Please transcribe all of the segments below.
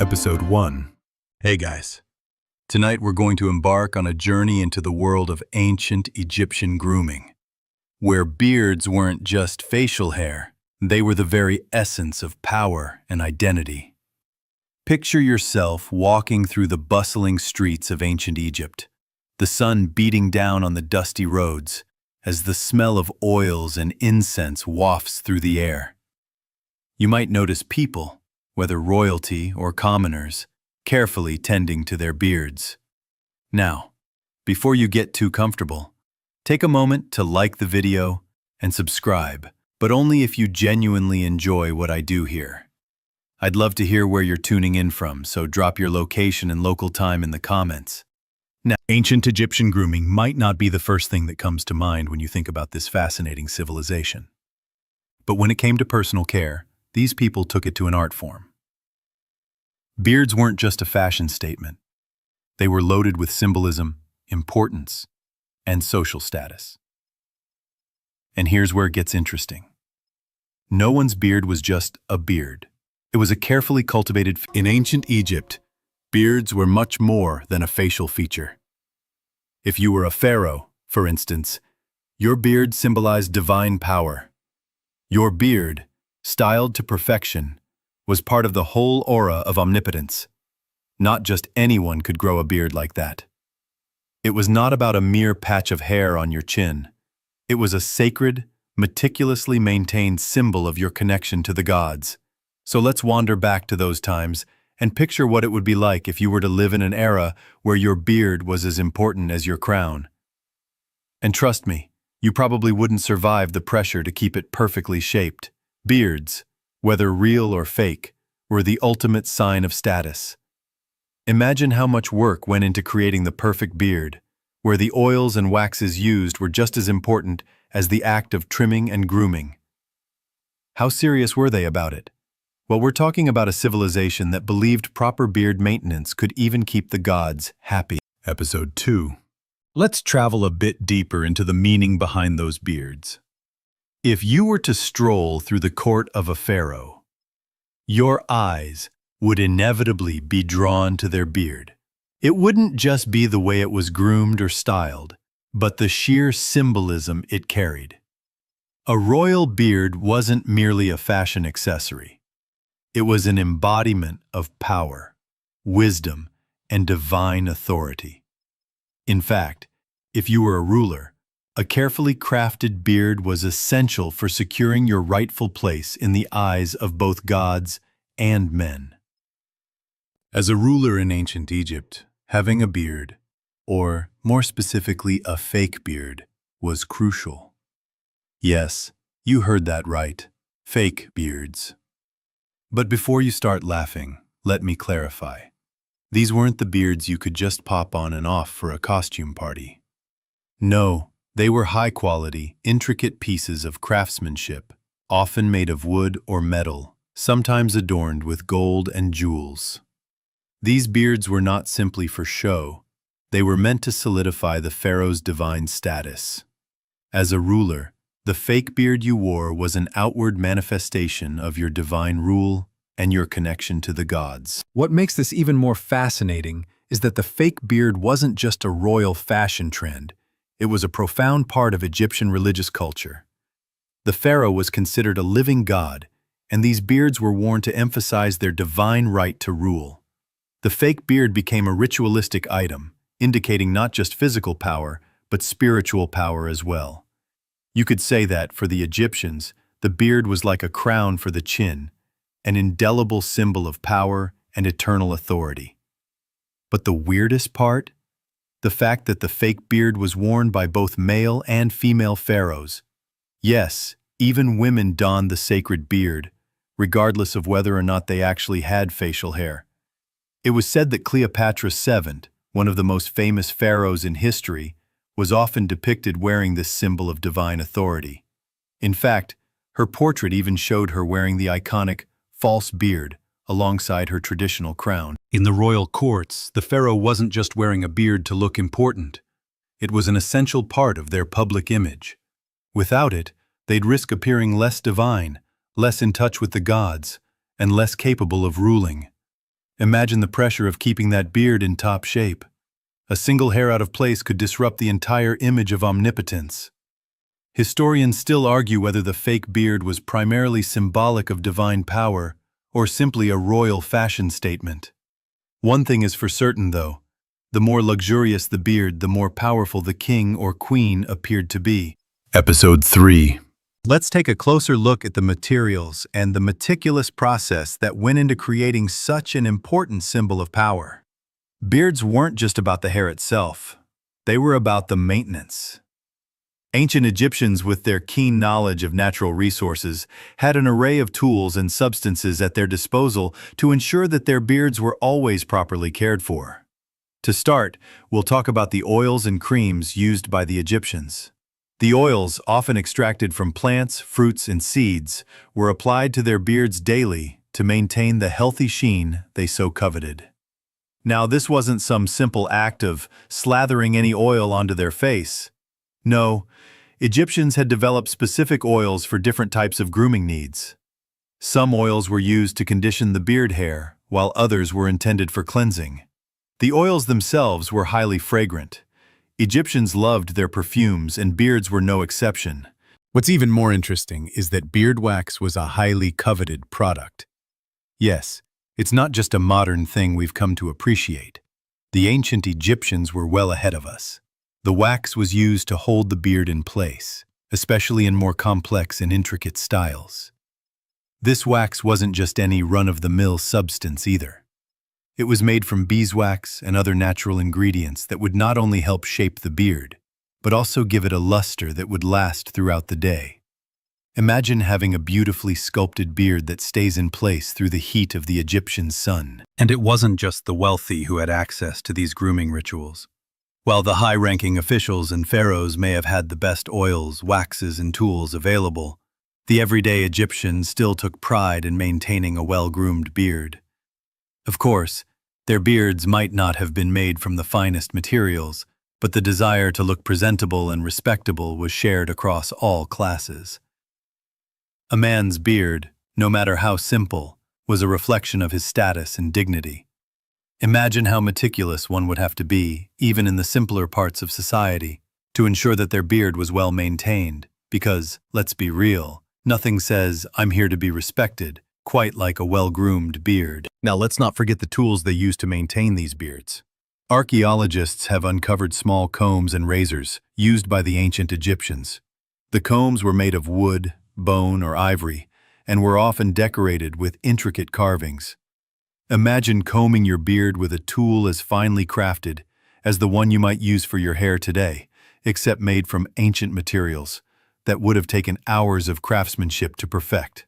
Episode 1. Hey guys. Tonight we're going to embark on a journey into the world of ancient Egyptian grooming, where beards weren't just facial hair, they were the very essence of power and identity. Picture yourself walking through the bustling streets of ancient Egypt, the sun beating down on the dusty roads as the smell of oils and incense wafts through the air. You might notice people, whether royalty or commoners, carefully tending to their beards. Now, before you get too comfortable, take a moment to like the video and subscribe, but only if you genuinely enjoy what I do here. I'd love to hear where you're tuning in from, so drop your location and local time in the comments. Now, ancient Egyptian grooming might not be the first thing that comes to mind when you think about this fascinating civilization. But when it came to personal care, these people took it to an art form. Beards weren't just a fashion statement. They were loaded with symbolism, importance, and social status. And here's where it gets interesting. No one's beard was just a beard. It was a carefully cultivated. In ancient Egypt, beards were much more than a facial feature. If you were a pharaoh, for instance, your beard symbolized divine power. Your beard, styled to perfection, was part of the whole aura of omnipotence. Not just anyone could grow a beard like that. It was not about a mere patch of hair on your chin. It was a sacred, meticulously maintained symbol of your connection to the gods. So let's wander back to those times and picture what it would be like if you were to live in an era where your beard was as important as your crown. And trust me, you probably wouldn't survive the pressure to keep it perfectly shaped. Beards, whether real or fake, were the ultimate sign of status. Imagine how much work went into creating the perfect beard, where the oils and waxes used were just as important as the act of trimming and grooming. How serious were they about it? Well, we're talking about a civilization that believed proper beard maintenance could even keep the gods happy. Episode 2. Let's travel a bit deeper into the meaning behind those beards. If you were to stroll through the court of a pharaoh, your eyes would inevitably be drawn to their beard. It wouldn't just be the way it was groomed or styled, but the sheer symbolism it carried. A royal beard wasn't merely a fashion accessory. It was an embodiment of power, wisdom, and divine authority. In fact, if you were a ruler, a carefully crafted beard was essential for securing your rightful place in the eyes of both gods and men. As a ruler in ancient Egypt, having a beard, or more specifically a fake beard, was crucial. Yes, you heard that right, fake beards. But before you start laughing, let me clarify. These weren't the beards you could just pop on and off for a costume party. No, they were high-quality, intricate pieces of craftsmanship, often made of wood or metal, sometimes adorned with gold and jewels. These beards were not simply for show. They were meant to solidify the pharaoh's divine status. As a ruler, the fake beard you wore was an outward manifestation of your divine rule and your connection to the gods. What makes this even more fascinating is that the fake beard wasn't just a royal fashion trend. It was a profound part of Egyptian religious culture. The pharaoh was considered a living god, and these beards were worn to emphasize their divine right to rule. The fake beard became a ritualistic item, indicating not just physical power, but spiritual power as well. You could say that, for the Egyptians, the beard was like a crown for the chin, an indelible symbol of power and eternal authority. But the weirdest part? The fact that the fake beard was worn by both male and female pharaohs. Yes, even women donned the sacred beard, regardless of whether or not they actually had facial hair. It was said that Cleopatra VII, one of the most famous pharaohs in history, was often depicted wearing this symbol of divine authority. In fact, her portrait even showed her wearing the iconic false beard alongside her traditional crown. In the royal courts, the pharaoh wasn't just wearing a beard to look important. It was an essential part of their public image. Without it, they'd risk appearing less divine, less in touch with the gods, and less capable of ruling. Imagine the pressure of keeping that beard in top shape. A single hair out of place could disrupt the entire image of omnipotence. Historians still argue whether the fake beard was primarily symbolic of divine power or simply a royal fashion statement. One thing is for certain, though. The more luxurious the beard, the more powerful the king or queen appeared to be. Episode 3. Let's take a closer look at the materials and the meticulous process that went into creating such an important symbol of power. Beards weren't just about the hair itself. They were about the maintenance. Ancient Egyptians, with their keen knowledge of natural resources, had an array of tools and substances at their disposal to ensure that their beards were always properly cared for. To start, we'll talk about the oils and creams used by the Egyptians. The oils, often extracted from plants, fruits, and seeds, were applied to their beards daily to maintain the healthy sheen they so coveted. Now, this wasn't some simple act of slathering any oil onto their face. No, Egyptians had developed specific oils for different types of grooming needs. Some oils were used to condition the beard hair, while others were intended for cleansing. The oils themselves were highly fragrant. Egyptians loved their perfumes, and beards were no exception. What's even more interesting is that beard wax was a highly coveted product. Yes, it's not just a modern thing we've come to appreciate. The ancient Egyptians were well ahead of us. The wax was used to hold the beard in place, especially in more complex and intricate styles. This wax wasn't just any run-of-the-mill substance either. It was made from beeswax and other natural ingredients that would not only help shape the beard, but also give it a luster that would last throughout the day. Imagine having a beautifully sculpted beard that stays in place through the heat of the Egyptian sun. And it wasn't just the wealthy who had access to these grooming rituals. While the high-ranking officials and pharaohs may have had the best oils, waxes, and tools available, the everyday Egyptian still took pride in maintaining a well-groomed beard. Of course, their beards might not have been made from the finest materials, but the desire to look presentable and respectable was shared across all classes. A man's beard, no matter how simple, was a reflection of his status and dignity. Imagine how meticulous one would have to be, even in the simpler parts of society, to ensure that their beard was well maintained, because, let's be real, nothing says, "I'm here to be respected," quite like a well-groomed beard. Now let's not forget the tools they used to maintain these beards. Archaeologists have uncovered small combs and razors used by the ancient Egyptians. The combs were made of wood, bone, or ivory, and were often decorated with intricate carvings. Imagine combing your beard with a tool as finely crafted as the one you might use for your hair today, except made from ancient materials that would have taken hours of craftsmanship to perfect.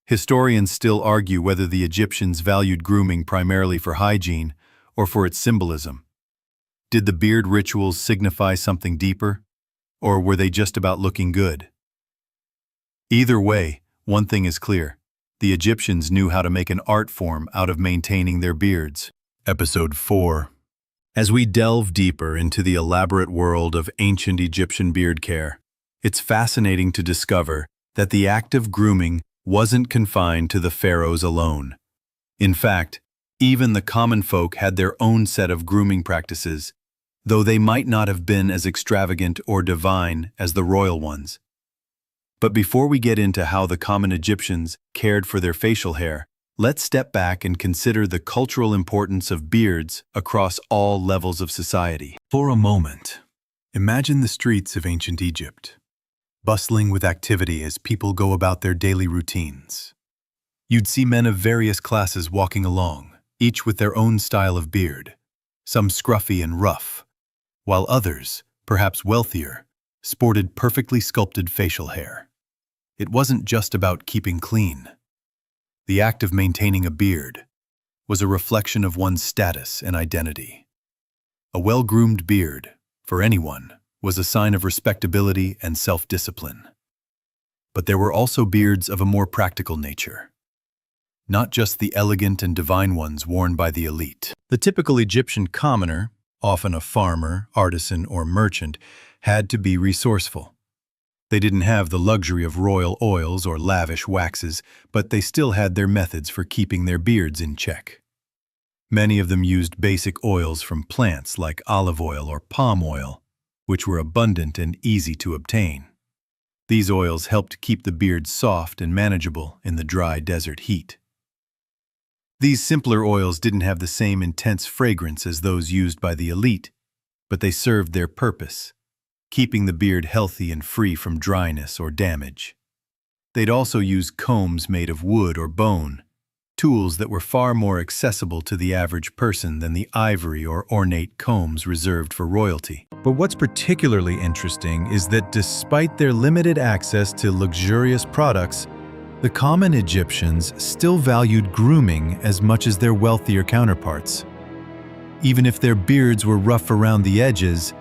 Historians still argue whether the Egyptians valued grooming primarily for hygiene or for its symbolism. Did the beard rituals signify something deeper, or were they just about looking good? Either way, one thing is clear. The Egyptians knew how to make an art form out of maintaining their beards. Episode 4. As we delve deeper into the elaborate world of ancient Egyptian beard care, it's fascinating to discover that the act of grooming wasn't confined to the pharaohs alone. In fact, even the common folk had their own set of grooming practices, though they might not have been as extravagant or divine as the royal ones. But before we get into how the common Egyptians cared for their facial hair, let's step back and consider the cultural importance of beards across all levels of society. For a moment, imagine the streets of ancient Egypt, bustling with activity as people go about their daily routines. You'd see men of various classes walking along, each with their own style of beard, some scruffy and rough, while others, perhaps wealthier, sported perfectly sculpted facial hair. It wasn't just about keeping clean. The act of maintaining a beard was a reflection of one's status and identity. A well-groomed beard, for anyone, was a sign of respectability and self-discipline. But there were also beards of a more practical nature. Not just the elegant and divine ones worn by the elite. The typical Egyptian commoner, often a farmer, artisan, or merchant, had to be resourceful. They didn't have the luxury of royal oils or lavish waxes, but they still had their methods for keeping their beards in check. Many of them used basic oils from plants like olive oil or palm oil, which were abundant and easy to obtain. These oils helped keep the beard soft and manageable in the dry desert heat. These simpler oils didn't have the same intense fragrance as those used by the elite, but they served their purpose, keeping the beard healthy and free from dryness or damage. They'd also use combs made of wood or bone, tools that were far more accessible to the average person than the ivory or ornate combs reserved for royalty. But what's particularly interesting is that despite their limited access to luxurious products, the common Egyptians still valued grooming as much as their wealthier counterparts. Even if their beards were rough around the edges,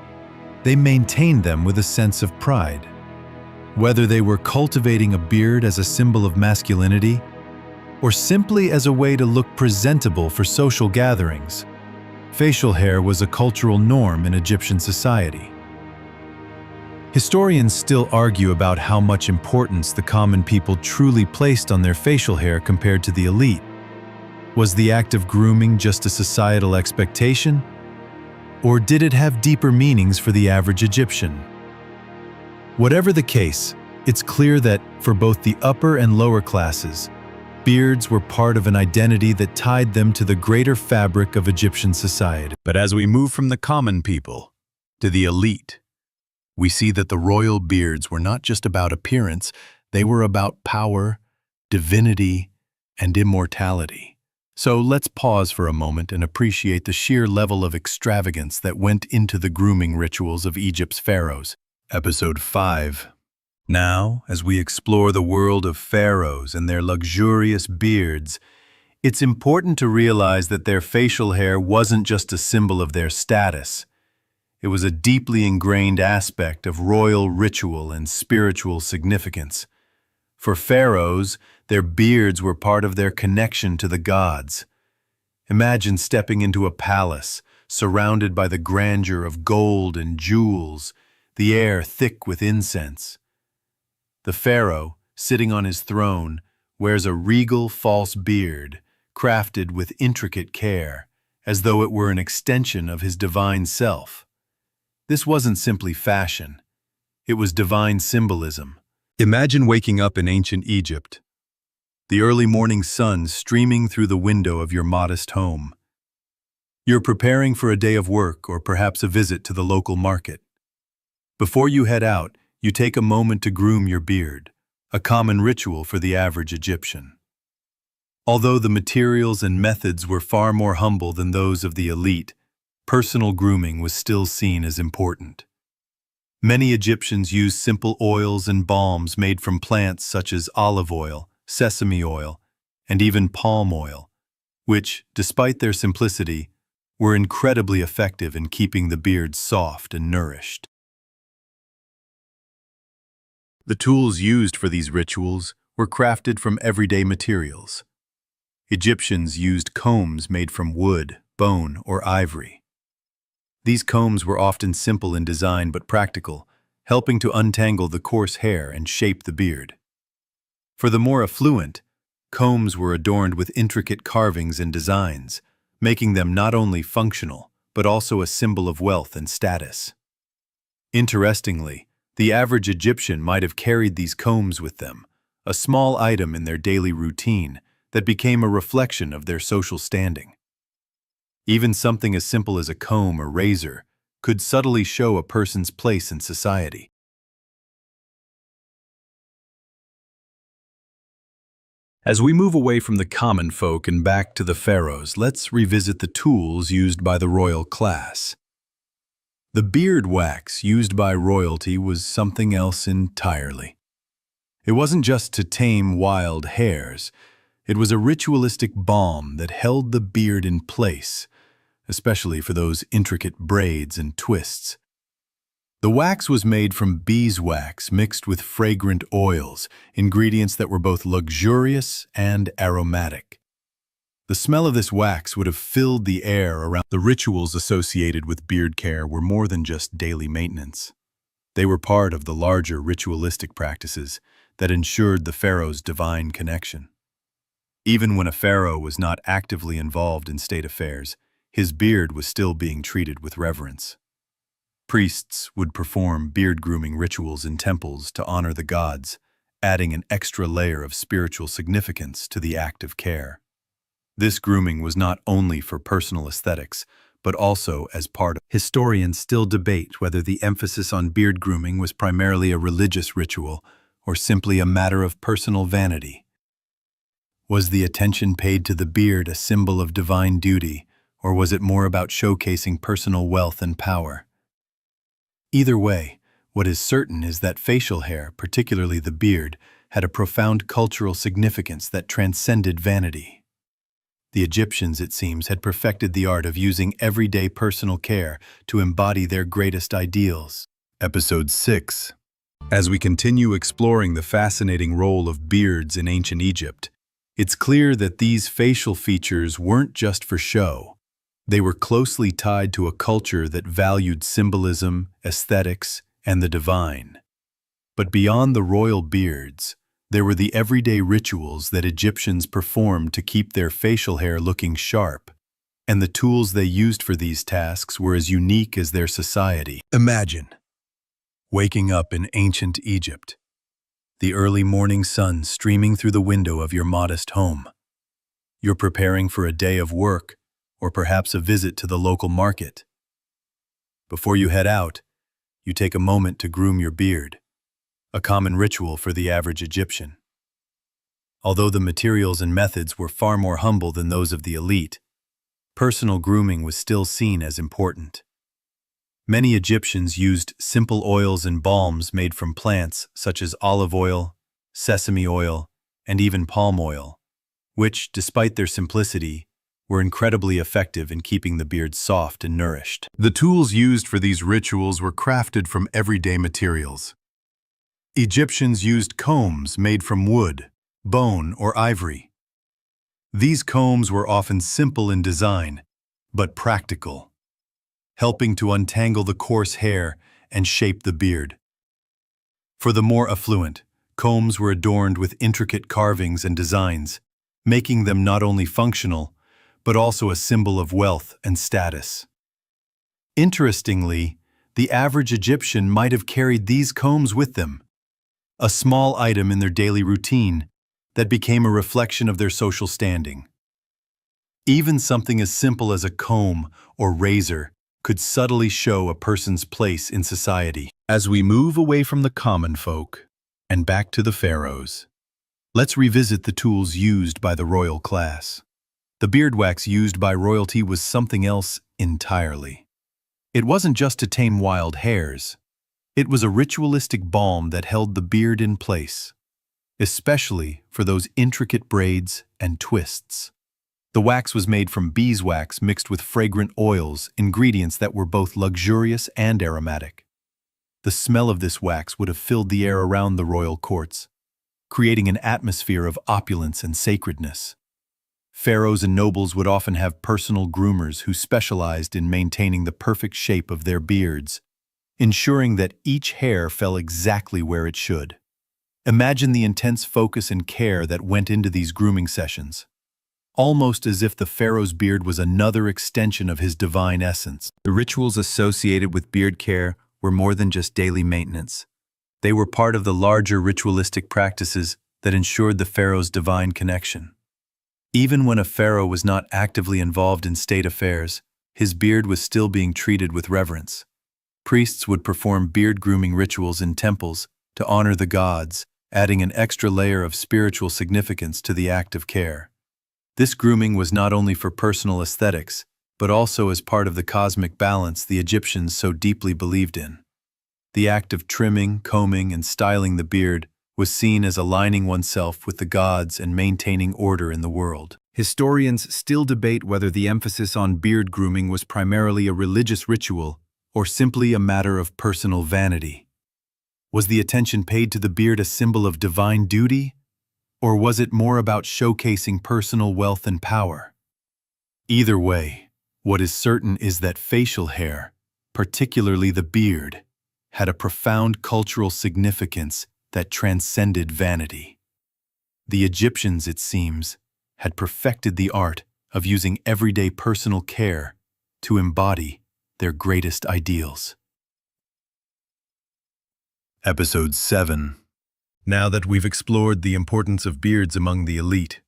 they maintained them with a sense of pride. Whether they were cultivating a beard as a symbol of masculinity, or simply as a way to look presentable for social gatherings, facial hair was a cultural norm in Egyptian society. Historians still argue about how much importance the common people truly placed on their facial hair compared to the elite. Was the act of grooming just a societal expectation? Or did it have deeper meanings for the average Egyptian? Whatever the case, it's clear that, for both the upper and lower classes, beards were part of an identity that tied them to the greater fabric of Egyptian society. But as we move from the common people to the elite, we see that the royal beards were not just about appearance, they were about power, divinity, and immortality. So let's pause for a moment and appreciate the sheer level of extravagance that went into the grooming rituals of Egypt's pharaohs. Episode 5. Now, as we explore the world of pharaohs and their luxurious beards, it's important to realize that their facial hair wasn't just a symbol of their status. It was a deeply ingrained aspect of royal ritual and spiritual significance. For pharaohs, their beards were part of their connection to the gods. Imagine stepping into a palace, surrounded by the grandeur of gold and jewels, the air thick with incense. The pharaoh, sitting on his throne, wears a regal false beard, crafted with intricate care, as though it were an extension of his divine self. This wasn't simply fashion. It was divine symbolism. Imagine waking up in ancient Egypt, the early morning sun streaming through the window of your modest home. You're preparing for a day of work or perhaps a visit to the local market. Before you head out, you take a moment to groom your beard, a common ritual for the average Egyptian. Although the materials and methods were far more humble than those of the elite, personal grooming was still seen as important. Many Egyptians used simple oils and balms made from plants such as olive oil, sesame oil, and even palm oil, which, despite their simplicity, were incredibly effective in keeping the beard soft and nourished. The tools used for these rituals were crafted from everyday materials. Egyptians used combs made from wood, bone, or ivory. These combs were often simple in design but practical, helping to untangle the coarse hair and shape the beard. For the more affluent, combs were adorned with intricate carvings and designs, making them not only functional, but also a symbol of wealth and status. Interestingly, the average Egyptian might have carried these combs with them, a small item in their daily routine that became a reflection of their social standing. Even something as simple as a comb or razor could subtly show a person's place in society. As we move away from the common folk and back to the pharaohs, let's revisit the tools used by the royal class. The beard wax used by royalty was something else entirely. It wasn't just to tame wild hares. It was a ritualistic balm that held the beard in place, especially for those intricate braids and twists. The wax was made from beeswax mixed with fragrant oils, ingredients that were both luxurious and aromatic. The smell of this wax would have filled the air around. The rituals associated with beard care were more than just daily maintenance. They were part of the larger ritualistic practices that ensured the pharaoh's divine connection. Even when a pharaoh was not actively involved in state affairs, his beard was still being treated with reverence. Priests would perform beard grooming rituals in temples to honor the gods, adding an extra layer of spiritual significance to the act of care. This grooming was not only for personal aesthetics, but also as part of. Historians still debate whether the emphasis on beard grooming was primarily a religious ritual or simply a matter of personal vanity. Was the attention paid to the beard a symbol of divine duty, or was it more about showcasing personal wealth and power? Either way, what is certain is that facial hair, particularly the beard, had a profound cultural significance that transcended vanity. The Egyptians, it seems, had perfected the art of using everyday personal care to embody their greatest ideals. Episode 6. As we continue exploring the fascinating role of beards in ancient Egypt, it's clear that these facial features weren't just for show. They were closely tied to a culture that valued symbolism, aesthetics, and the divine. But beyond the royal beards, there were the everyday rituals that Egyptians performed to keep their facial hair looking sharp, and the tools they used for these tasks were as unique as their society. Imagine waking up in ancient Egypt, the early morning sun streaming through the window of your modest home. You're preparing for a day of work, or perhaps a visit to the local market. Before you head out, you take a moment to groom your beard, a common ritual for the average Egyptian. Although the materials and methods were far more humble than those of the elite, personal grooming was still seen as important. Many Egyptians used simple oils and balms made from plants such as olive oil, sesame oil, and even palm oil, which, despite their simplicity, were incredibly effective in keeping the beard soft and nourished. The tools used for these rituals were crafted from everyday materials. Egyptians used combs made from wood, bone, or ivory. These combs were often simple in design, but practical, helping to untangle the coarse hair and shape the beard. For the more affluent, combs were adorned with intricate carvings and designs, making them not only functional, but also a symbol of wealth and status. Interestingly, the average Egyptian might have carried these combs with them, a small item in their daily routine that became a reflection of their social standing. Even something as simple as a comb or razor could subtly show a person's place in society. As we move away from the common folk and back to the pharaohs, let's revisit the tools used by the royal class. The beard wax used by royalty was something else entirely. It wasn't just to tame wild hairs. It was a ritualistic balm that held the beard in place, especially for those intricate braids and twists. The wax was made from beeswax mixed with fragrant oils, ingredients that were both luxurious and aromatic. The smell of this wax would have filled the air around the royal courts, creating an atmosphere of opulence and sacredness. Pharaohs and nobles would often have personal groomers who specialized in maintaining the perfect shape of their beards, ensuring that each hair fell exactly where it should. Imagine the intense focus and care that went into these grooming sessions, almost as if the pharaoh's beard was another extension of his divine essence. The rituals associated with beard care were more than just daily maintenance. They were part of the larger ritualistic practices that ensured the pharaoh's divine connection. Even when a pharaoh was not actively involved in state affairs, his beard was still being treated with reverence. Priests would perform beard grooming rituals in temples to honor the gods, adding an extra layer of spiritual significance to the act of care. This grooming was not only for personal aesthetics, but also as part of the cosmic balance the Egyptians so deeply believed in. The act of trimming, combing, and styling the beard was seen as aligning oneself with the gods and maintaining order in the world. Historians still debate whether the emphasis on beard grooming was primarily a religious ritual or simply a matter of personal vanity. Was the attention paid to the beard a symbol of divine duty, or was it more about showcasing personal wealth and power? Either way, what is certain is that facial hair, particularly the beard, had a profound cultural significance that transcended vanity. The Egyptians, it seems, had perfected the art of using everyday personal care to embody their greatest ideals. Episode 7. Now that we've explored the importance of beards among the elite,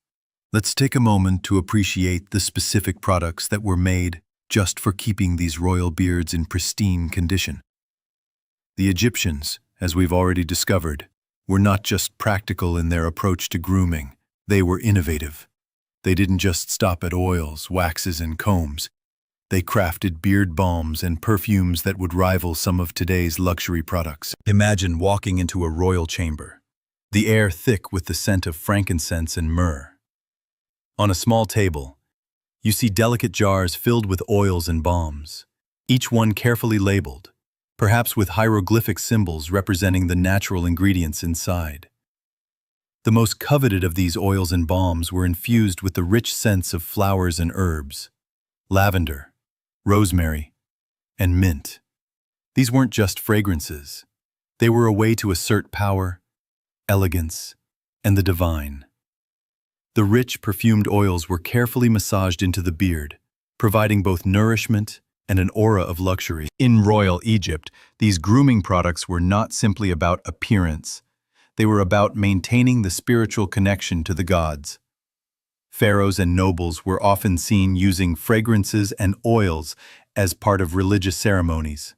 let's take a moment to appreciate the specific products that were made just for keeping these royal beards in pristine condition. The Egyptians, as we've already discovered, were not just practical in their approach to grooming, they were innovative. They didn't just stop at oils, waxes, and combs. They crafted beard balms and perfumes that would rival some of today's luxury products. Imagine walking into a royal chamber, the air thick with the scent of frankincense and myrrh. On a small table, you see delicate jars filled with oils and balms, each one carefully labeled, perhaps with hieroglyphic symbols representing the natural ingredients inside. The most coveted of these oils and balms were infused with the rich scents of flowers and herbs, lavender, rosemary, and mint. These weren't just fragrances. They were a way to assert power, elegance, and the divine. The rich, perfumed oils were carefully massaged into the beard, providing both nourishment and an aura of luxury. In royal Egypt, these grooming products were not simply about appearance. They were about maintaining the spiritual connection to the gods. Pharaohs and nobles were often seen using fragrances and oils as part of religious ceremonies.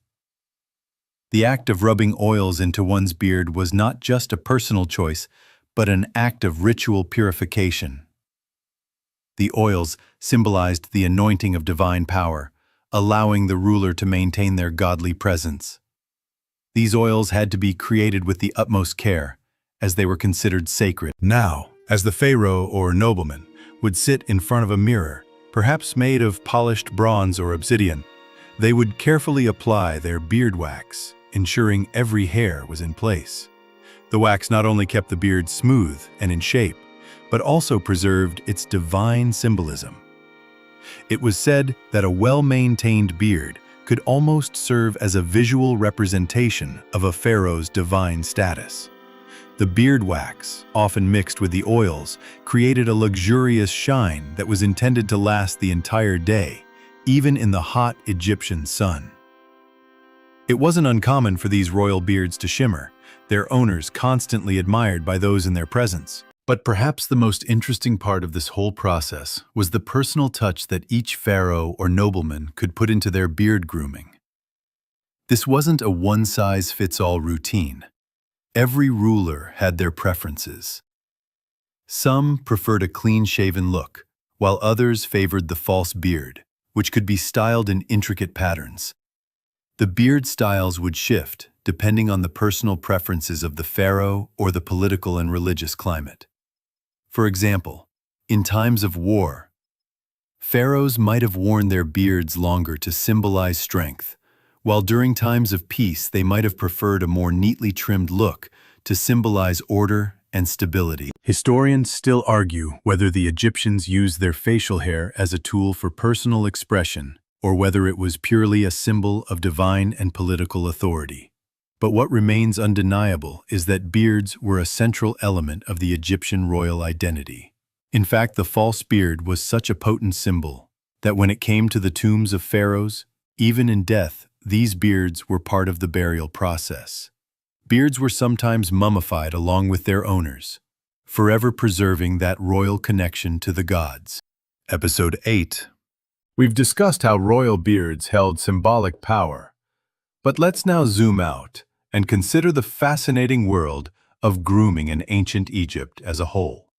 The act of rubbing oils into one's beard was not just a personal choice, but an act of ritual purification. The oils symbolized the anointing of divine power, allowing the ruler to maintain their godly presence. These oils had to be created with the utmost care, as they were considered sacred. Now, as the pharaoh or nobleman would sit in front of a mirror, perhaps made of polished bronze or obsidian, they would carefully apply their beard wax, ensuring every hair was in place. The wax not only kept the beard smooth and in shape, but also preserved its divine symbolism. It was said that a well-maintained beard could almost serve as a visual representation of a pharaoh's divine status. The beard wax, often mixed with the oils, created a luxurious shine that was intended to last the entire day, even in the hot Egyptian sun. It wasn't uncommon for these royal beards to shimmer, their owners constantly admired by those in their presence. But perhaps the most interesting part of this whole process was the personal touch that each pharaoh or nobleman could put into their beard grooming. This wasn't a one-size-fits-all routine. Every ruler had their preferences. Some preferred a clean-shaven look, while others favored the false beard, which could be styled in intricate patterns. The beard styles would shift depending on the personal preferences of the pharaoh or the political and religious climate. For example, in times of war, pharaohs might have worn their beards longer to symbolize strength, while during times of peace they might have preferred a more neatly trimmed look to symbolize order and stability. Historians still argue whether the Egyptians used their facial hair as a tool for personal expression or whether it was purely a symbol of divine and political authority. But what remains undeniable is that beards were a central element of the Egyptian royal identity. In fact, the false beard was such a potent symbol that when it came to the tombs of pharaohs, even in death, these beards were part of the burial process. Beards were sometimes mummified along with their owners, forever preserving that royal connection to the gods. Episode 8. We've discussed how royal beards held symbolic power, but let's now zoom out and consider the fascinating world of grooming in ancient Egypt as a whole.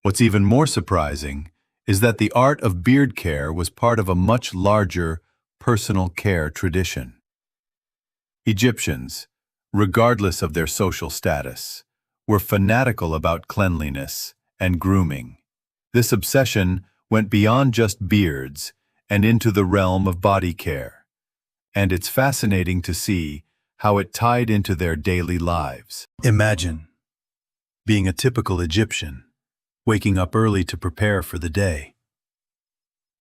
What's even more surprising is that the art of beard care was part of a much larger personal care tradition. Egyptians, regardless of their social status, were fanatical about cleanliness and grooming. This obsession went beyond just beards and into the realm of body care, and it's fascinating to see how it tied into their daily lives. Imagine being a typical Egyptian, waking up early to prepare for the day.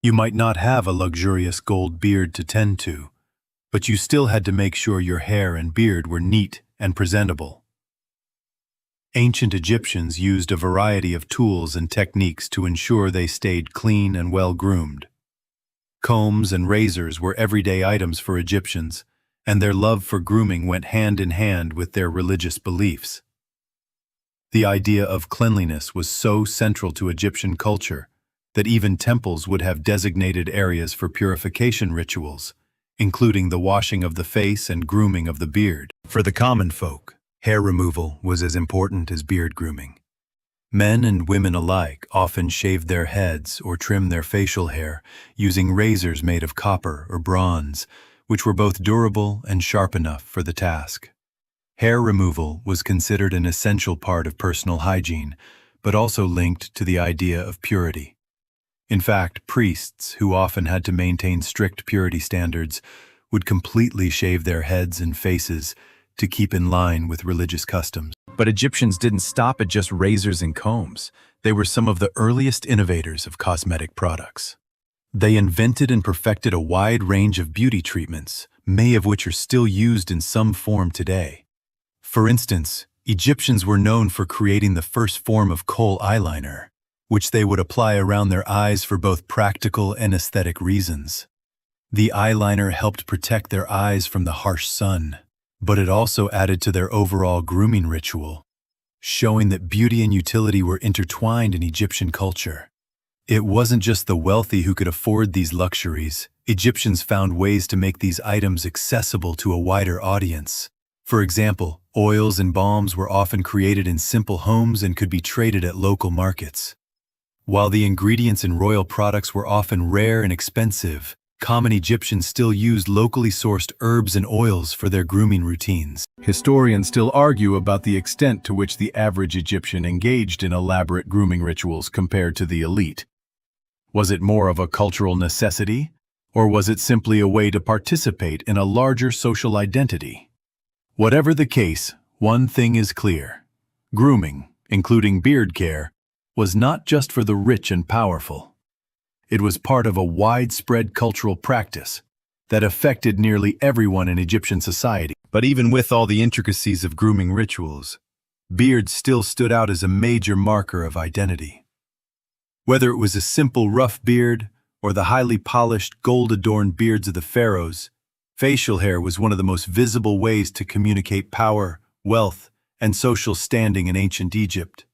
You might not have a luxurious gold beard to tend to, but you still had to make sure your hair and beard were neat and presentable. Ancient Egyptians used a variety of tools and techniques to ensure they stayed clean and well-groomed. Combs and razors were everyday items for Egyptians, and their love for grooming went hand in hand with their religious beliefs. The idea of cleanliness was so central to Egyptian culture that even temples would have designated areas for purification rituals, including the washing of the face and grooming of the beard. For the common folk, hair removal was as important as beard grooming. Men and women alike often shaved their heads or trimmed their facial hair using razors made of copper or bronze, which were both durable and sharp enough for the task. Hair removal was considered an essential part of personal hygiene, but also linked to the idea of purity. In fact, priests, who often had to maintain strict purity standards, would completely shave their heads and faces to keep in line with religious customs. But Egyptians didn't stop at just razors and combs. They were some of the earliest innovators of cosmetic products. They invented and perfected a wide range of beauty treatments, many of which are still used in some form today. For instance, Egyptians were known for creating the first form of kohl eyeliner, which they would apply around their eyes for both practical and aesthetic reasons. The eyeliner helped protect their eyes from the harsh sun, but it also added to their overall grooming ritual, showing that beauty and utility were intertwined in Egyptian culture. It wasn't just the wealthy who could afford these luxuries. Egyptians found ways to make these items accessible to a wider audience. For example, oils and balms were often created in simple homes and could be traded at local markets. While the ingredients in royal products were often rare and expensive, common Egyptians still used locally sourced herbs and oils for their grooming routines. Historians still argue about the extent to which the average Egyptian engaged in elaborate grooming rituals compared to the elite. Was it more of a cultural necessity, or was it simply a way to participate in a larger social identity? Whatever the case, one thing is clear. Grooming, including beard care, was not just for the rich and powerful. It was part of a widespread cultural practice that affected nearly everyone in Egyptian society. But even with all the intricacies of grooming rituals, beards still stood out as a major marker of identity. Whether it was a simple rough beard or the highly polished, gold-adorned beards of the pharaohs, facial hair was one of the most visible ways to communicate power, wealth, and social standing in ancient Egypt.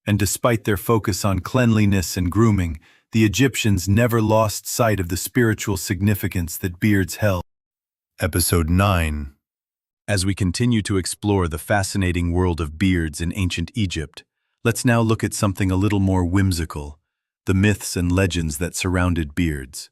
And despite their focus on cleanliness and grooming, the Egyptians never lost sight of the spiritual significance that beards held. Episode 9. As we continue to explore the fascinating world of beards in ancient Egypt, let's now look at something a little more whimsical, the myths and legends that surrounded beards.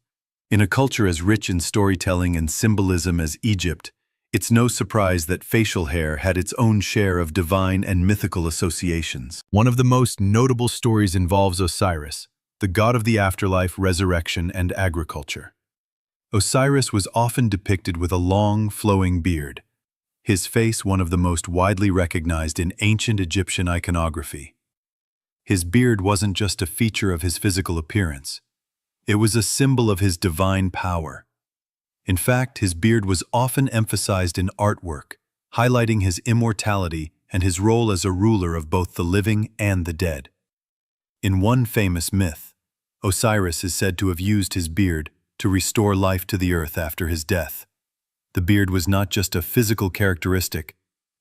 In a culture as rich in storytelling and symbolism as Egypt, it's no surprise that facial hair had its own share of divine and mythical associations. One of the most notable stories involves Osiris, the god of the afterlife, resurrection, and agriculture. Osiris was often depicted with a long, flowing beard, his face one of the most widely recognized in ancient Egyptian iconography. His beard wasn't just a feature of his physical appearance. It was a symbol of his divine power. In fact, his beard was often emphasized in artwork, highlighting his immortality and his role as a ruler of both the living and the dead. In one famous myth, Osiris is said to have used his beard to restore life to the earth after his death. The beard was not just a physical characteristic,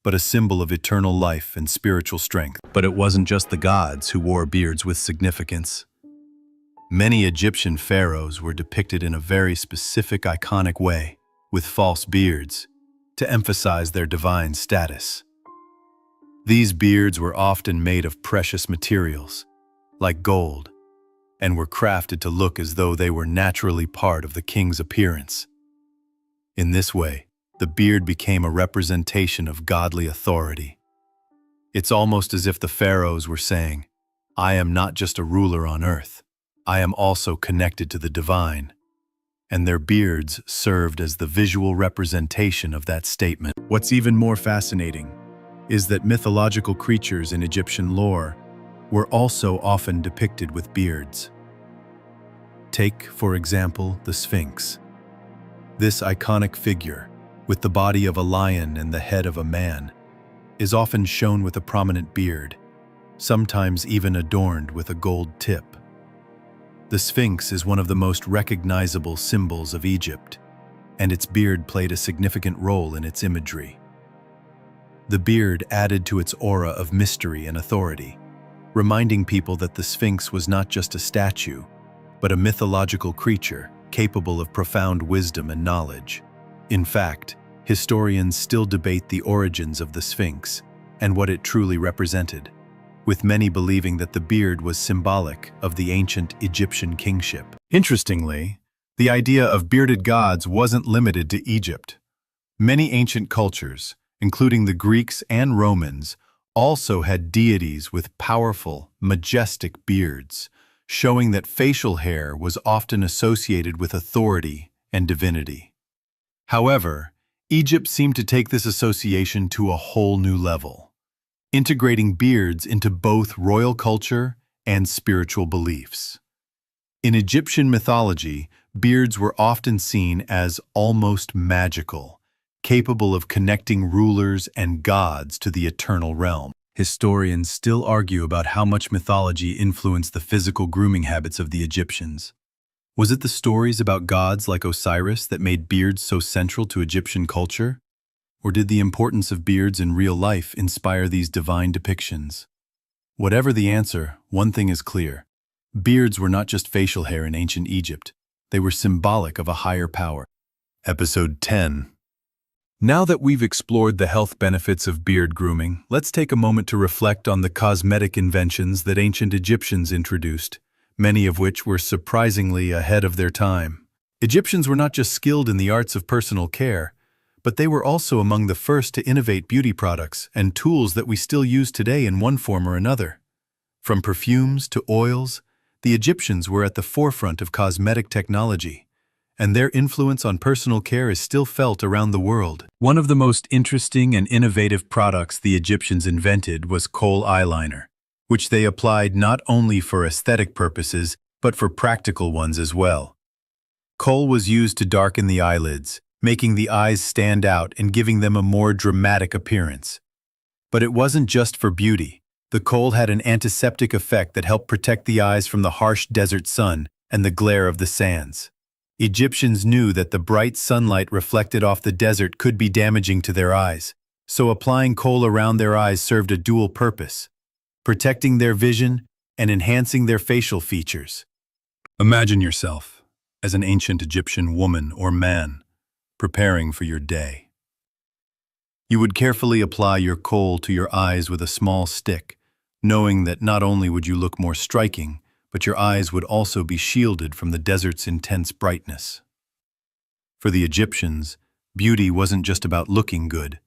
but a symbol of eternal life and spiritual strength. But it wasn't just the gods who wore beards with significance. Many Egyptian pharaohs were depicted in a very specific, iconic way, with false beards, to emphasize their divine status. These beards were often made of precious materials, like gold, and were crafted to look as though they were naturally part of the king's appearance. In this way, the beard became a representation of godly authority. It's almost as if the pharaohs were saying, "I am not just a ruler on earth. I am also connected to the divine," and their beards served as the visual representation of that statement. What's even more fascinating is that mythological creatures in Egyptian lore were also often depicted with beards. Take, for example, the Sphinx. This iconic figure, with the body of a lion and the head of a man, is often shown with a prominent beard, sometimes even adorned with a gold tip. The Sphinx is one of the most recognizable symbols of Egypt, and its beard played a significant role in its imagery. The beard added to its aura of mystery and authority, reminding people that the Sphinx was not just a statue, but a mythological creature capable of profound wisdom and knowledge. In fact, historians still debate the origins of the Sphinx and what it truly represented, with many believing that the beard was symbolic of the ancient Egyptian kingship. Interestingly, the idea of bearded gods wasn't limited to Egypt. Many ancient cultures, including the Greeks and Romans, also had deities with powerful, majestic beards, showing that facial hair was often associated with authority and divinity. However, Egypt seemed to take this association to a whole new level, integrating beards into both royal culture and spiritual beliefs. In Egyptian mythology, beards were often seen as almost magical, capable of connecting rulers and gods to the eternal realm. Historians still argue about how much mythology influenced the physical grooming habits of the Egyptians. Was it the stories about gods like Osiris that made beards so central to Egyptian culture? Or did the importance of beards in real life inspire these divine depictions? Whatever the answer, one thing is clear. Beards were not just facial hair in ancient Egypt. They were symbolic of a higher power. Episode 10. Now that we've explored the health benefits of beard grooming, let's take a moment to reflect on the cosmetic inventions that ancient Egyptians introduced, many of which were surprisingly ahead of their time. Egyptians were not just skilled in the arts of personal care, but they were also among the first to innovate beauty products and tools that we still use today in one form or another. From perfumes to oils, the Egyptians were at the forefront of cosmetic technology, and their influence on personal care is still felt around the world. One of the most interesting and innovative products the Egyptians invented was kohl eyeliner, which they applied not only for aesthetic purposes, but for practical ones as well. Kohl was used to darken the eyelids, making the eyes stand out and giving them a more dramatic appearance. But it wasn't just for beauty. The kohl had an antiseptic effect that helped protect the eyes from the harsh desert sun and the glare of the sands. Egyptians knew that the bright sunlight reflected off the desert could be damaging to their eyes, so applying kohl around their eyes served a dual purpose, protecting their vision and enhancing their facial features. Imagine yourself as an ancient Egyptian woman or man preparing for your day. You would carefully apply your kohl to your eyes with a small stick, knowing that not only would you look more striking, but your eyes would also be shielded from the desert's intense brightness. For the Egyptians, beauty wasn't just about looking good.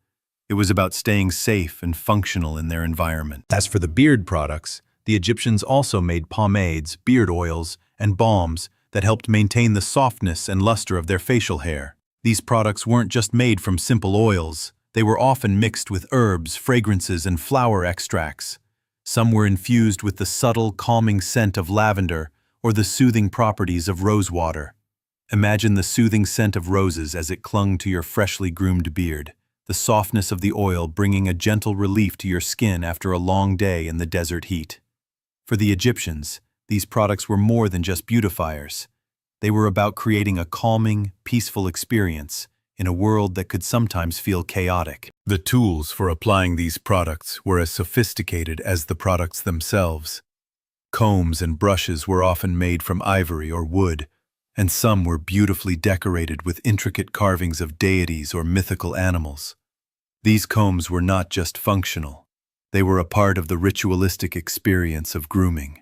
It was about staying safe and functional in their environment. As for the beard products, the Egyptians also made pomades, beard oils, and balms that helped maintain the softness and luster of their facial hair. These products weren't just made from simple oils. They were often mixed with herbs, fragrances, and flower extracts. Some were infused with the subtle, calming scent of lavender or the soothing properties of rosewater. Imagine the soothing scent of roses as it clung to your freshly groomed beard, the softness of the oil bringing a gentle relief to your skin after a long day in the desert heat. For the Egyptians, these products were more than just beautifiers. They were about creating a calming, peaceful experience in a world that could sometimes feel chaotic. The tools for applying these products were as sophisticated as the products themselves. Combs and brushes were often made from ivory or wood, and some were beautifully decorated with intricate carvings of deities or mythical animals. These combs were not just functional. They were a part of the ritualistic experience of grooming.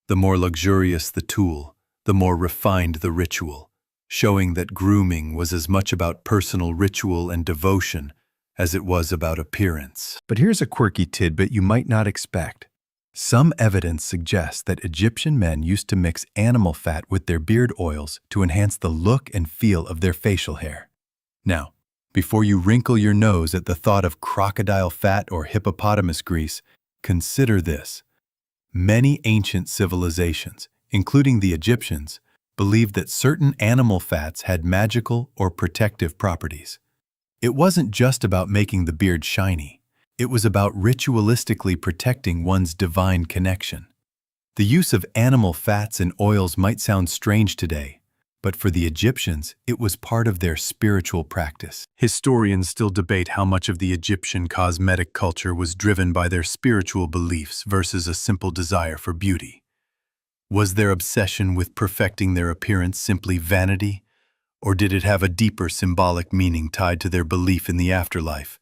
The more luxurious the tool, the more refined the ritual, showing that grooming was as much about personal ritual and devotion as it was about appearance. But here's a quirky tidbit you might not expect. Some evidence suggests that Egyptian men used to mix animal fat with their beard oils to enhance the look and feel of their facial hair. Now, before you wrinkle your nose at the thought of crocodile fat or hippopotamus grease, consider this. Many ancient civilizations, including the Egyptians, believed that certain animal fats had magical or protective properties. It wasn't just about making the beard shiny. It was about ritualistically protecting one's divine connection. The use of animal fats and oils might sound strange today, but for the Egyptians, it was part of their spiritual practice. Historians still debate how much of the Egyptian cosmetic culture was driven by their spiritual beliefs versus a simple desire for beauty. Was their obsession with perfecting their appearance simply vanity, or did it have a deeper symbolic meaning tied to their belief in the afterlife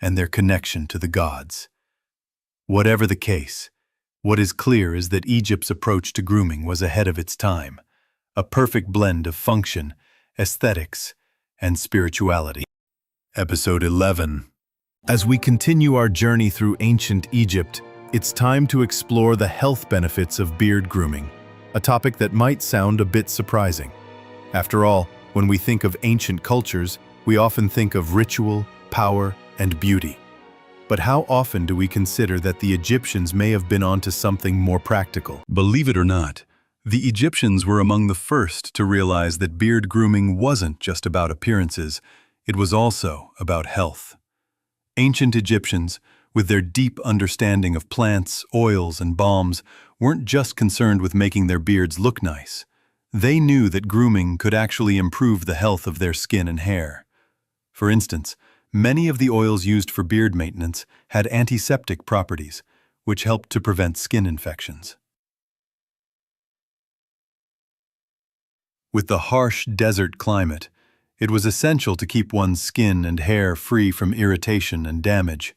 and their connection to the gods? Whatever the case, what is clear is that Egypt's approach to grooming was ahead of its time, a perfect blend of function, aesthetics, and spirituality. Episode 11. As we continue our journey through ancient Egypt, it's time to explore the health benefits of beard grooming, a topic that might sound a bit surprising. After all, when we think of ancient cultures, we often think of ritual, power, and beauty. But how often do we consider that the Egyptians may have been onto something more practical? Believe it or not, the Egyptians were among the first to realize that beard grooming wasn't just about appearances, it was also about health. Ancient Egyptians, with their deep understanding of plants, oils, and balms, weren't just concerned with making their beards look nice. They knew that grooming could actually improve the health of their skin and hair. For instance, many of the oils used for beard maintenance had antiseptic properties, which helped to prevent skin infections. With the harsh desert climate, it was essential to keep one's skin and hair free from irritation and damage.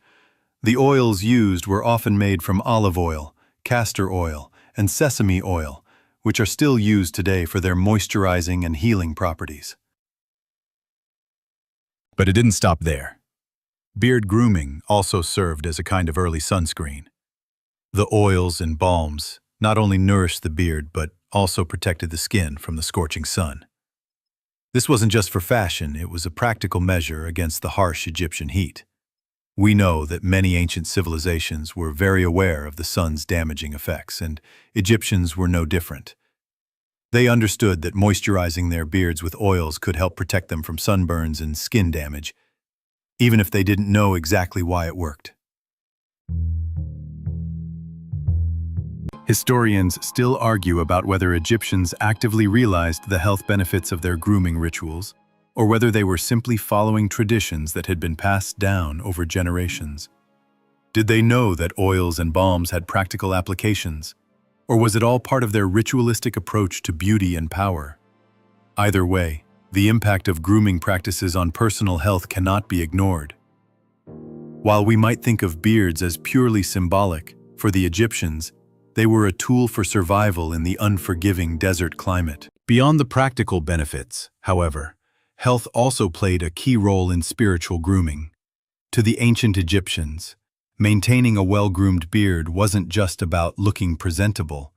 The oils used were often made from olive oil, castor oil, and sesame oil, which are still used today for their moisturizing and healing properties. But it didn't stop there. Beard grooming also served as a kind of early sunscreen. The oils and balms not only nourished the beard but also protected the skin from the scorching sun. This wasn't just for fashion, it was a practical measure against the harsh Egyptian heat. We know that many ancient civilizations were very aware of the sun's damaging effects, and Egyptians were no different. They understood that moisturizing their beards with oils could help protect them from sunburns and skin damage, even if they didn't know exactly why it worked. Historians still argue about whether Egyptians actively realized the health benefits of their grooming rituals, or whether they were simply following traditions that had been passed down over generations. Did they know that oils and balms had practical applications, or was it all part of their ritualistic approach to beauty and power? Either way, the impact of grooming practices on personal health cannot be ignored. While we might think of beards as purely symbolic, for the Egyptians, they were a tool for survival in the unforgiving desert climate. Beyond the practical benefits, however, health also played a key role in spiritual grooming. To the ancient Egyptians, maintaining a well-groomed beard wasn't just about looking presentable.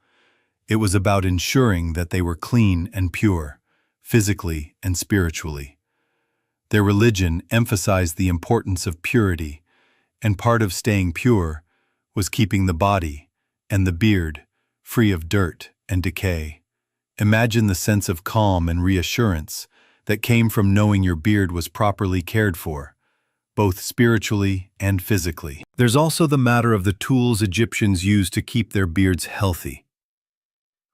It was about ensuring that they were clean and pure, physically and spiritually. Their religion emphasized the importance of purity, and part of staying pure was keeping the body and the beard free of dirt and decay. Imagine the sense of calm and reassurance that came from knowing your beard was properly cared for, both spiritually and physically. There's also the matter of the tools Egyptians used to keep their beards healthy.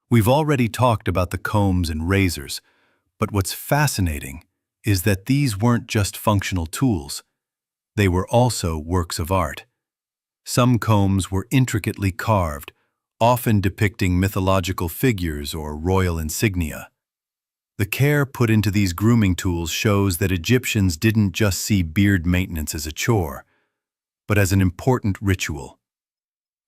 We've already talked about the combs and razors, but what's fascinating is that these weren't just functional tools. They were also works of art. Some combs were intricately carved, often depicting mythological figures or royal insignia. The care put into these grooming tools shows that Egyptians didn't just see beard maintenance as a chore, but as an important ritual.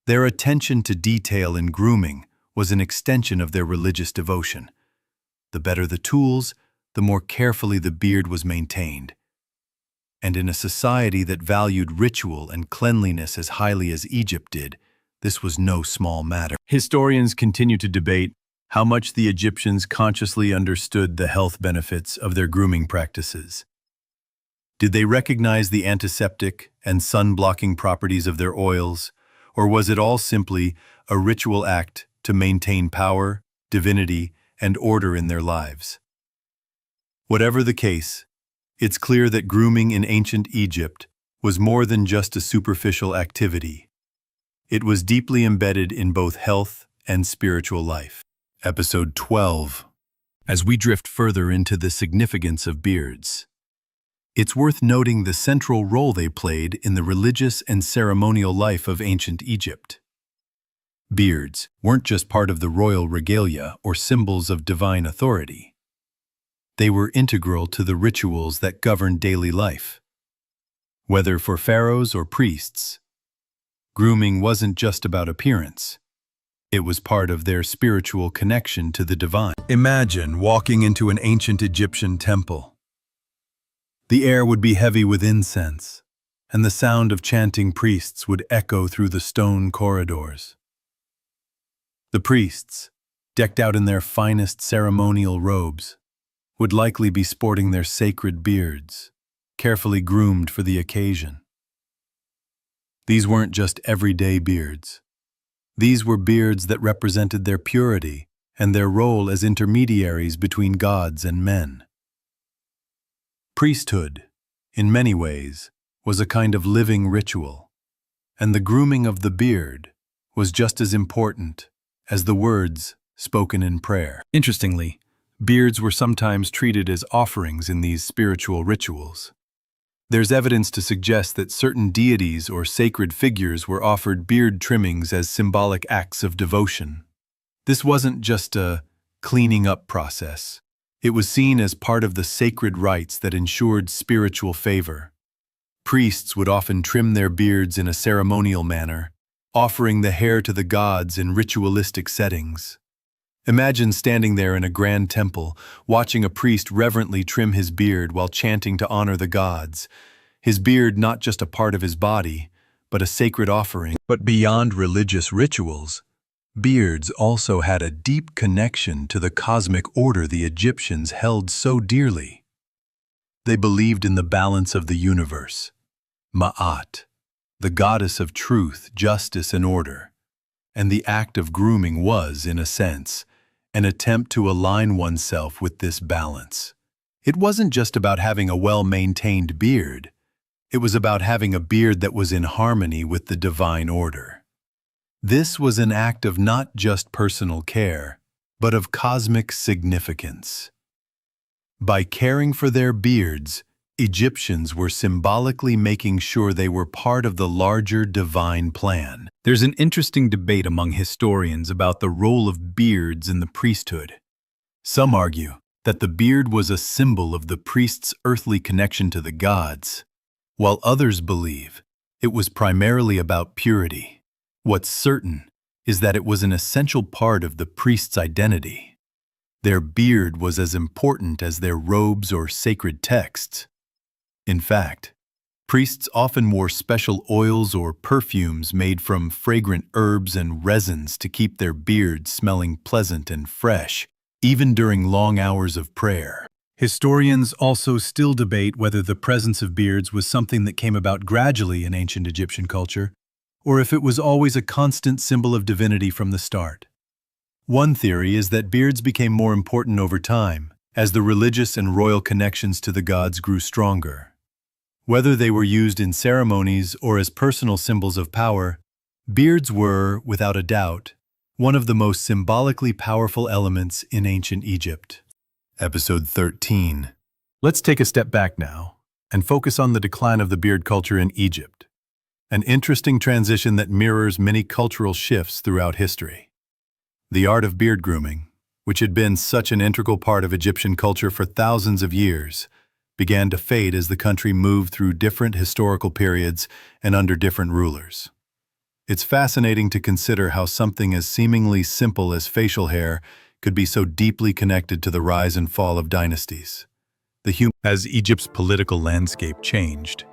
Their attention to detail in grooming was an extension of their religious devotion. The better the tools, the more carefully the beard was maintained. And in a society that valued ritual and cleanliness as highly as Egypt did, this was no small matter. Historians continue to debate how much the Egyptians consciously understood the health benefits of their grooming practices. Did they recognize the antiseptic and sun-blocking properties of their oils, or was it all simply a ritual act to maintain power, divinity, and order in their lives? Whatever the case, it's clear that grooming in ancient Egypt was more than just a superficial activity. It was deeply embedded in both health and spiritual life. Episode 12. As we drift further into the significance of beards, it's worth noting the central role they played in the religious and ceremonial life of ancient Egypt. Beards weren't just part of the royal regalia or symbols of divine authority. They were integral to the rituals that governed daily life. Whether for pharaohs or priests, grooming wasn't just about appearance. It was part of their spiritual connection to the divine. Imagine walking into an ancient Egyptian temple. The air would be heavy with incense, and the sound of chanting priests would echo through the stone corridors. The priests, decked out in their finest ceremonial robes, would likely be sporting their sacred beards, carefully groomed for the occasion. These weren't just everyday beards. These were beards that represented their purity and their role as intermediaries between gods and men. Priesthood, in many ways, was a kind of living ritual, and the grooming of the beard was just as important as the words spoken in prayer. Interestingly, beards were sometimes treated as offerings in these spiritual rituals. There's evidence to suggest that certain deities or sacred figures were offered beard trimmings as symbolic acts of devotion. This wasn't just a cleaning up process. It was seen as part of the sacred rites that ensured spiritual favor. Priests would often trim their beards in a ceremonial manner, offering the hair to the gods in ritualistic settings. Imagine standing there in a grand temple, watching a priest reverently trim his beard while chanting to honor the gods. His beard not just a part of his body, but a sacred offering. But beyond religious rituals, beards also had a deep connection to the cosmic order the Egyptians held so dearly. They believed in the balance of the universe, Ma'at, the goddess of truth, justice, and order. And the act of grooming was, in a sense, an attempt to align oneself with this balance. It wasn't just about having a well-maintained beard. It was about having a beard that was in harmony with the divine order. This was an act of not just personal care, but of cosmic significance. By caring for their beards, Egyptians were symbolically making sure they were part of the larger divine plan. There's an interesting debate among historians about the role of beards in the priesthood. Some argue that the beard was a symbol of the priest's earthly connection to the gods, while others believe it was primarily about purity. What's certain is that it was an essential part of the priest's identity. Their beard was as important as their robes or sacred texts. In fact, priests often wore special oils or perfumes made from fragrant herbs and resins to keep their beards smelling pleasant and fresh, even during long hours of prayer. Historians also still debate whether the presence of beards was something that came about gradually in ancient Egyptian culture, or if it was always a constant symbol of divinity from the start. One theory is that beards became more important over time, as the religious and royal connections to the gods grew stronger. Whether they were used in ceremonies or as personal symbols of power, beards were, without a doubt, one of the most symbolically powerful elements in ancient Egypt. Episode 13. Let's take a step back now and focus on the decline of the beard culture in Egypt, an interesting transition that mirrors many cultural shifts throughout history. The art of beard grooming, which had been such an integral part of Egyptian culture for thousands of years, began to fade as the country moved through different historical periods and under different rulers. It's fascinating to consider how something as seemingly simple as facial hair could be so deeply connected to the rise and fall of dynasties. As Egypt's political landscape changed,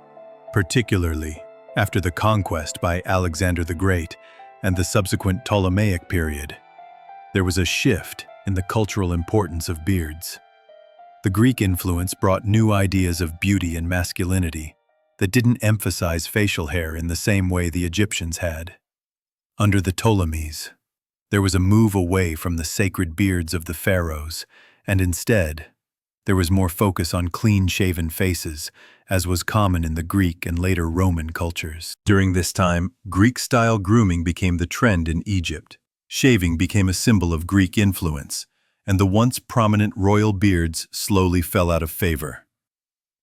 particularly after the conquest by Alexander the Great and the subsequent Ptolemaic period, there was a shift in the cultural importance of beards. The Greek influence brought new ideas of beauty and masculinity that didn't emphasize facial hair in the same way the Egyptians had. Under the Ptolemies, there was a move away from the sacred beards of the pharaohs, and instead, There was more focus on clean-shaven faces, as was common in the Greek and later Roman cultures. During this time, Greek-style grooming became the trend in Egypt. Shaving became a symbol of Greek influence, and the once prominent royal beards slowly fell out of favor.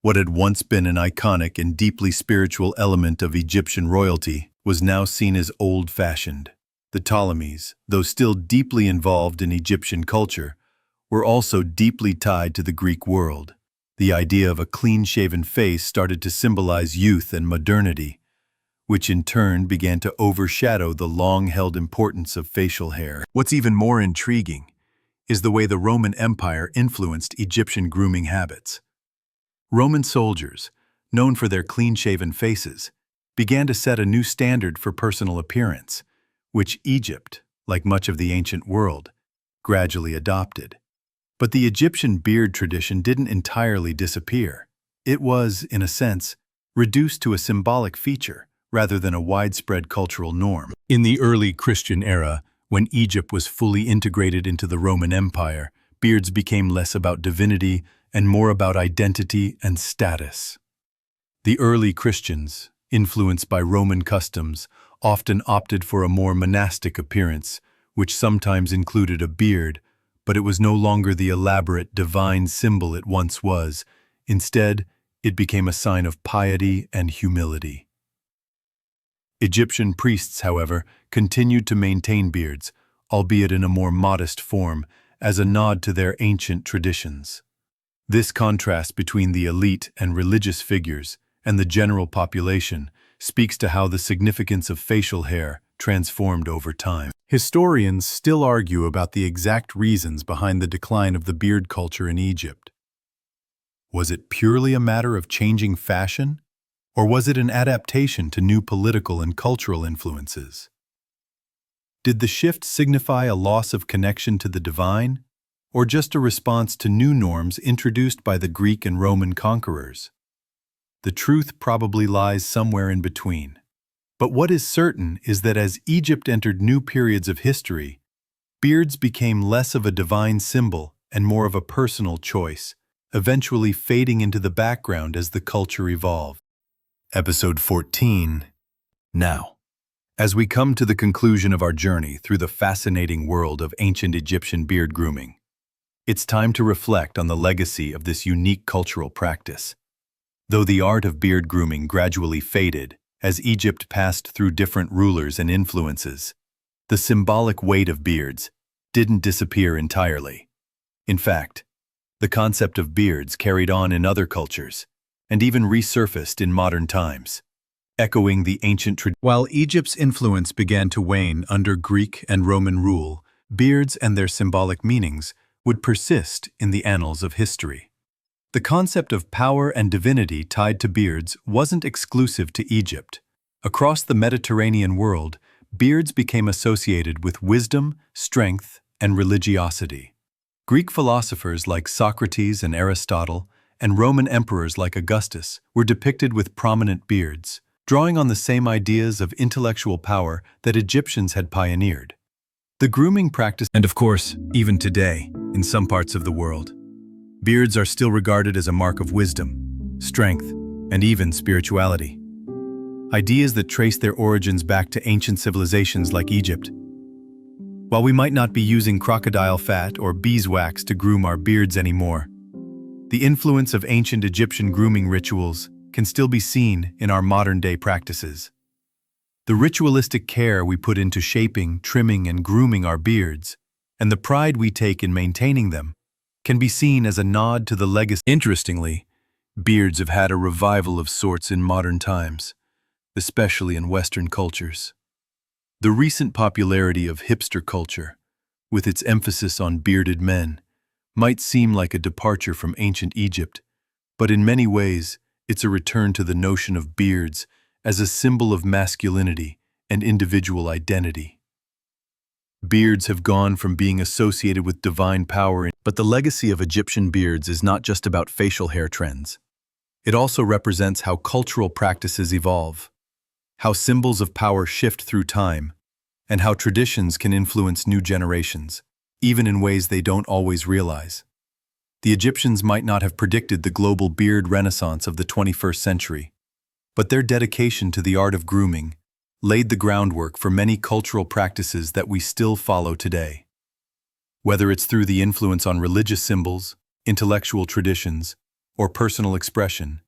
What had once been an iconic and deeply spiritual element of Egyptian royalty was now seen as old-fashioned. The Ptolemies, though still deeply involved in Egyptian culture, were also deeply tied to the Greek world. The idea of a clean-shaven face started to symbolize youth and modernity, which in turn began to overshadow the long-held importance of facial hair. What's even more intriguing is the way the Roman Empire influenced Egyptian grooming habits. Roman soldiers, known for their clean-shaven faces, began to set a new standard for personal appearance, which Egypt, like much of the ancient world, gradually adopted. But the Egyptian beard tradition didn't entirely disappear. It was, in a sense, reduced to a symbolic feature rather than a widespread cultural norm. In the early Christian era, when Egypt was fully integrated into the Roman Empire, beards became less about divinity and more about identity and status. The early Christians, influenced by Roman customs, often opted for a more monastic appearance, which sometimes included a beard, but it was no longer the elaborate divine symbol it once was. Instead, it became a sign of piety and humility. Egyptian priests, however, continued to maintain beards, albeit in a more modest form, as a nod to their ancient traditions. This contrast between the elite and religious figures and the general population speaks to how the significance of facial hair transformed over time. Historians still argue about the exact reasons behind the decline of the beard culture in Egypt. Was it purely a matter of changing fashion, or was it an adaptation to new political and cultural influences? Did the shift signify a loss of connection to the divine, or just a response to new norms introduced by the Greek and Roman conquerors? The truth probably lies somewhere in between. But what is certain is that as Egypt entered new periods of history, beards became less of a divine symbol and more of a personal choice, eventually fading into the background as the culture evolved. Episode 14. Now, as we come to the conclusion of our journey through the fascinating world of ancient Egyptian beard grooming, it's time to reflect on the legacy of this unique cultural practice. Though the art of beard grooming gradually faded as Egypt passed through different rulers and influences, the symbolic weight of beards didn't disappear entirely. In fact, the concept of beards carried on in other cultures and even resurfaced in modern times, echoing the ancient tradition. While Egypt's influence began to wane under Greek and Roman rule, beards and their symbolic meanings would persist in the annals of history. The concept of power and divinity tied to beards wasn't exclusive to Egypt. Across the Mediterranean world, beards became associated with wisdom, strength, and religiosity. Greek philosophers like Socrates and Aristotle, and Roman emperors like Augustus were depicted with prominent beards, drawing on the same ideas of intellectual power that Egyptians had pioneered. The grooming practice, and of course, even today, in some parts of the world, beards are still regarded as a mark of wisdom, strength, and even spirituality. Ideas that trace their origins back to ancient civilizations like Egypt. While we might not be using crocodile fat or beeswax to groom our beards anymore, the influence of ancient Egyptian grooming rituals can still be seen in our modern-day practices. The ritualistic care we put into shaping, trimming, and grooming our beards, and the pride we take in maintaining them, can be seen as a nod to the legacy. Interestingly, beards have had a revival of sorts in modern times, especially in Western cultures. The recent popularity of hipster culture, with its emphasis on bearded men, might seem like a departure from ancient Egypt, but in many ways, it's a return to the notion of beards as a symbol of masculinity and individual identity. Beards have gone from being associated with divine power, but the legacy of Egyptian beards is not just about facial hair trends. It also represents how cultural practices evolve, how symbols of power shift through time, and how traditions can influence new generations, even in ways they don't always realize. The Egyptians might not have predicted the global beard renaissance of the 21st century, but their dedication to the art of grooming laid the groundwork for many cultural practices that we still follow today. Whether it's through the influence on religious symbols, intellectual traditions, or personal expression,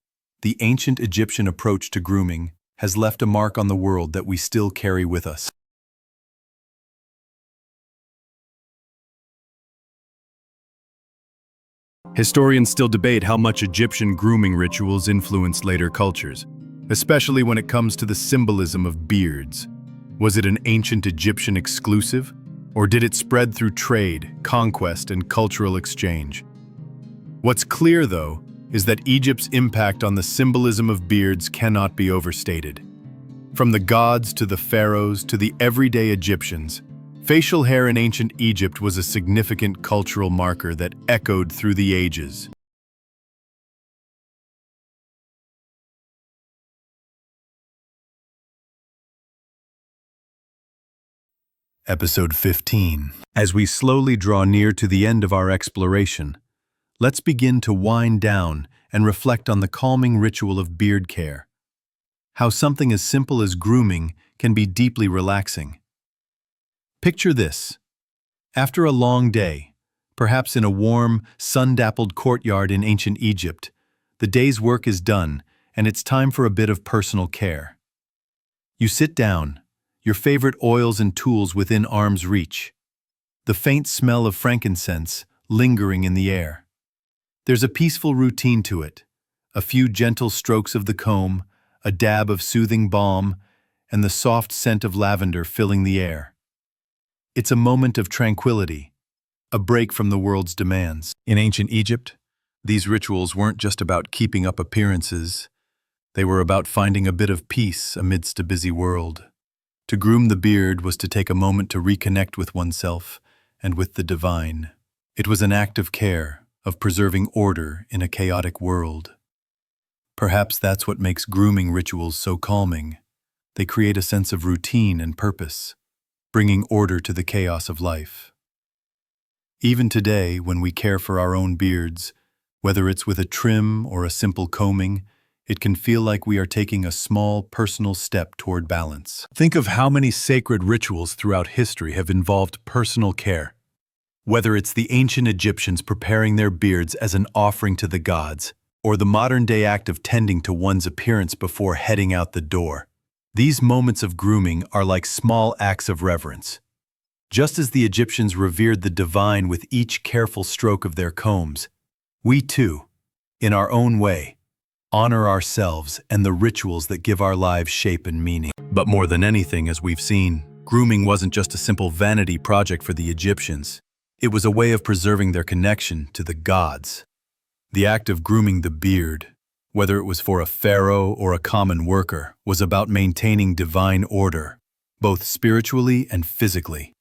the ancient Egyptian approach to grooming has left a mark on the world that we still carry with us. Historians still debate how much Egyptian grooming rituals influenced later cultures, especially when it comes to the symbolism of beards. Was it an ancient Egyptian exclusive, or did it spread through trade, conquest, and cultural exchange? What's clear, though, is that Egypt's impact on the symbolism of beards cannot be overstated. From the gods to the pharaohs to the everyday Egyptians, facial hair in ancient Egypt was a significant cultural marker that echoed through the ages. Episode 15. As we slowly draw near to the end of our exploration, let's begin to wind down and reflect on the calming ritual of beard care. How something as simple as grooming can be deeply relaxing. Picture this. After a long day, perhaps in a warm, sun-dappled courtyard in ancient Egypt, the day's work is done and it's time for a bit of personal care. You sit down, your favorite oils and tools within arm's reach, the faint smell of frankincense lingering in the air. There's a peaceful routine to it, a few gentle strokes of the comb, a dab of soothing balm, and the soft scent of lavender filling the air. It's a moment of tranquility, a break from the world's demands. In ancient Egypt, these rituals weren't just about keeping up appearances. They were about finding a bit of peace amidst a busy world. To groom the beard was to take a moment to reconnect with oneself and with the divine. It was an act of care, of preserving order in a chaotic world. Perhaps that's what makes grooming rituals so calming. They create a sense of routine and purpose, bringing order to the chaos of life. Even today, when we care for our own beards, whether it's with a trim or a simple combing, it can feel like we are taking a small personal step toward balance. Think of how many sacred rituals throughout history have involved personal care. Whether it's the ancient Egyptians preparing their beards as an offering to the gods, or the modern-day act of tending to one's appearance before heading out the door, these moments of grooming are like small acts of reverence. Just as the Egyptians revered the divine with each careful stroke of their combs, we too, in our own way, honor ourselves and the rituals that give our lives shape and meaning. But more than anything, as we've seen, grooming wasn't just a simple vanity project for the Egyptians. It was a way of preserving their connection to the gods. The act of grooming the beard, whether it was for a pharaoh or a common worker, was about maintaining divine order, both spiritually and physically.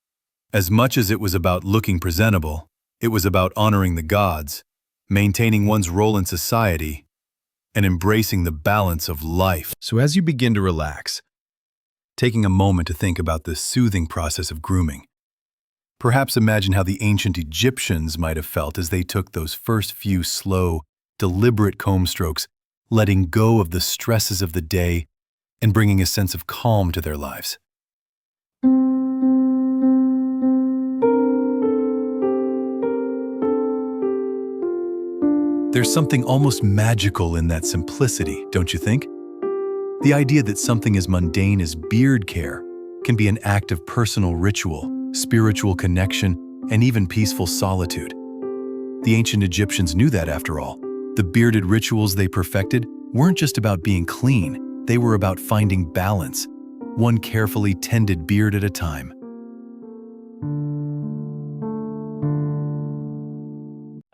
As much as it was about looking presentable, it was about honoring the gods, maintaining one's role in society, and embracing the balance of life. So as you begin to relax, taking a moment to think about this soothing process of grooming, perhaps imagine how the ancient Egyptians might have felt as they took those first few slow, deliberate comb strokes, letting go of the stresses of the day and bringing a sense of calm to their lives. There's something almost magical in that simplicity, don't you think? The idea that something as mundane as beard care can be an act of personal ritual, spiritual connection, and even peaceful solitude. The ancient Egyptians knew that, after all. The bearded rituals they perfected weren't just about being clean, they were about finding balance, one carefully tended beard at a time.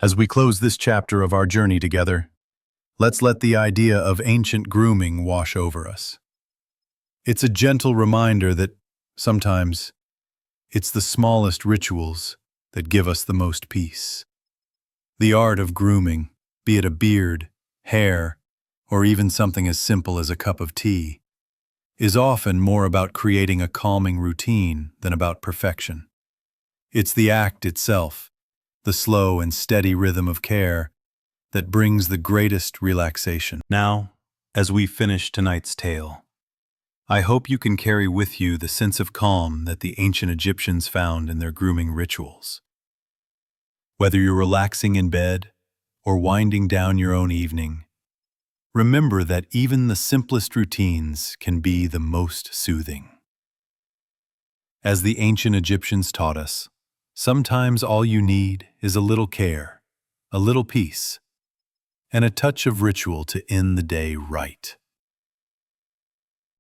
As we close this chapter of our journey together, let's let the idea of ancient grooming wash over us. It's a gentle reminder that sometimes it's the smallest rituals that give us the most peace. The art of grooming, be it a beard, hair, or even something as simple as a cup of tea, is often more about creating a calming routine than about perfection. It's the act itself, the slow and steady rhythm of care that brings the greatest relaxation. Now, as we finish tonight's tale, I hope you can carry with you the sense of calm that the ancient Egyptians found in their grooming rituals. Whether you're relaxing in bed or winding down your own evening, remember that even the simplest routines can be the most soothing. As the ancient Egyptians taught us, sometimes all you need is a little care, a little peace, and a touch of ritual to end the day right.